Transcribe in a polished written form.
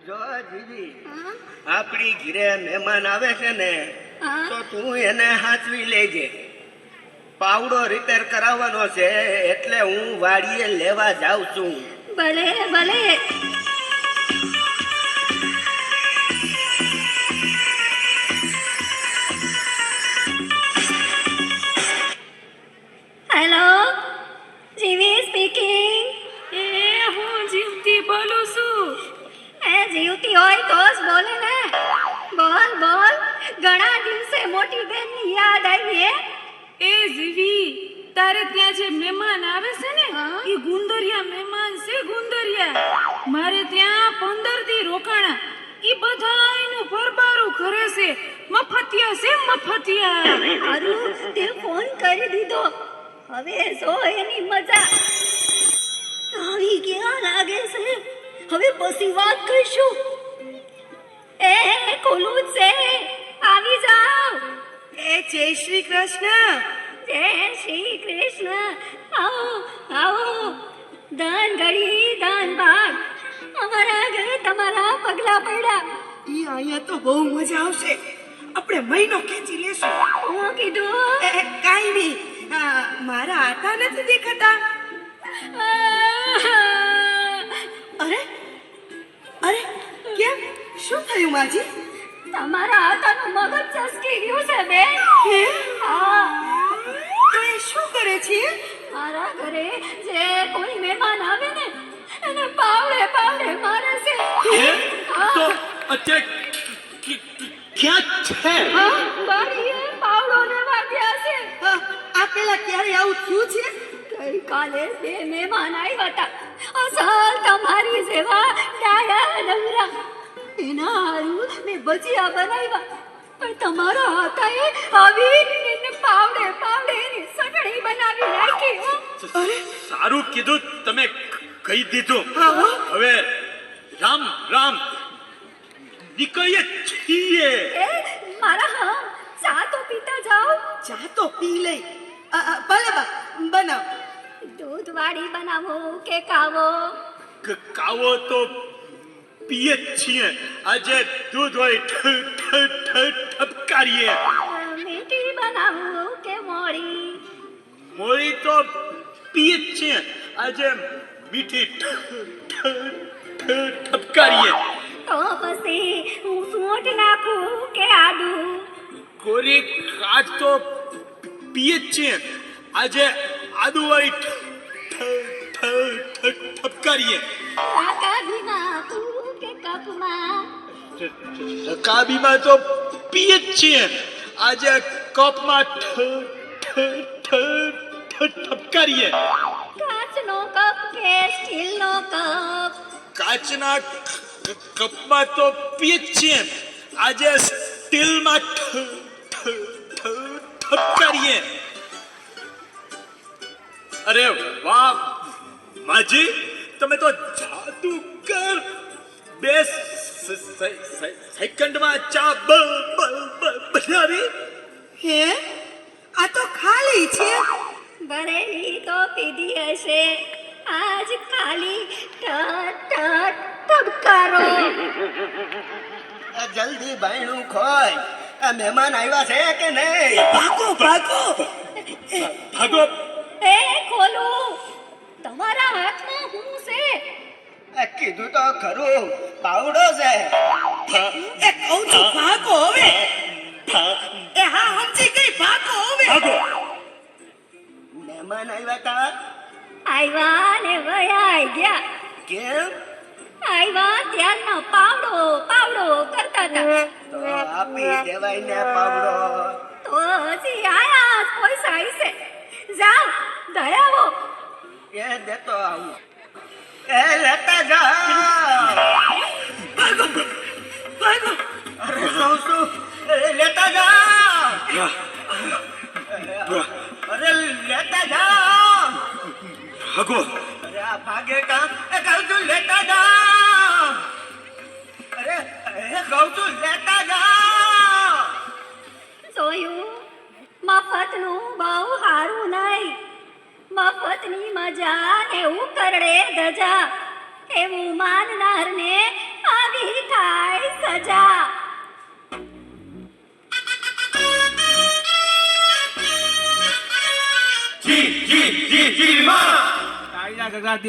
જો જીજી આપણી ઘરે મહેમાન આવે છે ને તો તું એને હાચવી લેજે. પાવડો રિપેર કરાવવાનો છે એટલે હું વાડીએ લેવા જાઉં છું. ભલે ભલે. હેલો, જીવી સ્પીકિંગ. હું જીવતી બોલું છું. જીવતી હોય તો જ બોલે ને. બોલ બોલ. ઘણા દિવસે મોટી બેનની યાદ આવી હે. એ જીવી, તારે ત્યાં જે મહેમાન આવે છે ને એ ગુંદરિયા મહેમાન છે. ગુંદરિયા મારે ત્યાં 15 દી રોકાણા. ઈ બધાયનું ફરબારું કરે છે. મફતિયા છે મફતિયા. હારું તે ફોન કરી દીધો. હવે જો એની મજા આવી ક્યાં લાગે છે. હવે પછી વાત કરશું. એ ખોલું છે, આવી જાઓ. એ જય શ્રી કૃષ્ણ. જય શ્રી કૃષ્ણ. આવો આવો. દાન ઘડી દાન ભાગ. અમારા ઘરે તમારા પગલા પડ્યા. ઈ અહીંયા તો બહુ મજા આવશે. આપણે મહિનો ખેંચી લેશું. હું કીધું કાઈ નહીં. મારા આટા નથી દેખાતા. અરે અરે કેમ, શું થયું માજી? તમારા હાથનું મગજ ચસકી ગયું છે બેન. હા. તો એ શું કરે છે? મારા ઘરે જે કોઈ મહેમાન આવે ને એને પાવડે પાવડે મારે છે. તો અત્યારે ક્યાં છે? બારીએ પાવડો લેવા ગયા છે. આ પેલા ક્યારે આવું થયું છે? ગઈકાલે 2 મહેમાન આવ્યા હતા. અસલ તમારી જેવા ડાયા ડમરા. એના હારું મેં ભજીયા બનાવ્યા. પણ તમારા હાથાએ આવી એને પાવડે પાવડે એની ચટણી બનાવી નાખી. અરે સારું કીધું તમે કહી દીધું. હા. હવે રામ રામ નીકળીએ છીએ. એ મારા ચા તો પીતા જાઓ. ચા તો પી લઈ. ભલે બા બનાવ. દૂધ વાળી બનાવો કે કાવો? કાવો તો પીએ જ છીએ. આજે દૂધ હોય ઠપકારીએ. મીઠી બનાવો કે મોળી? મોળી તો પીએ જ છીએ. આજે મીઠી ઠપકારીએ. તો પછી હું સૂંઠ નાખું કે આદુ? કોરી કાચ તો પીએ જ છીએ. આજે આદુ વાળી ઠપકારીએ. કાકા નાખું કે કપમાં? રકાબીમાં તો પીએ જ છીએ. આજે કપમાં ઠપકારીએ. કાચનો કપ કે સ્ટીલનો કપ? કાચના કપમાં તો પીએ જ છીએ. આજે સ્ટીલમાં ઠપકારીએ. અરે વાહ માજી, તમે તો જાદુગર. 2 સેકન્ડમાં ચા બનાવી. હે, આ તો ખાલી છે. ભરેલી તો પીધી હશે. આજ ખાલી ઠપકારો. જલ્દી બાયણું ખોલ. આ મહેમાન આવ્યા છે કે નહીં? ભાગો ભાગો. ભાગો. એ ખોલું. તમારા હાથમાં શું છે? કીધું તો ખરું, પાવડો છે. એ કહું છું ભાગો હવે. એ હા સમજી ગઈ, ભાગો હવે. ભાગો. મહેમાન આવ્યા તા. આવ્યા ને વયા ગયા. કેમ? આવ્યા ત્યારનો પાવડો પાવડો કરતા હતા. તો આપી દેવાય ને પાવડો. તો હજી આયા જ પૈસા હશે. જાઓ દયાવો. એ દેતો આવું. એ લેતા જાઓ. ભાગો ભાગો. અરે કહું છું, લેતા જાઓ. અરે લેતા જાઓ. ભાગો. અરે આ ભાગે કામ. એ કહું છું લેતા જાઓ. અરે કહું છું લેતા જાઓ. જોયું, મફતનું બહુ સારું નહીં. મફતની મજા એવું કરડે ધજા એવું માનનારને આવી થાય સજા. જી જી જી જી માં તાળીના ગગડાથી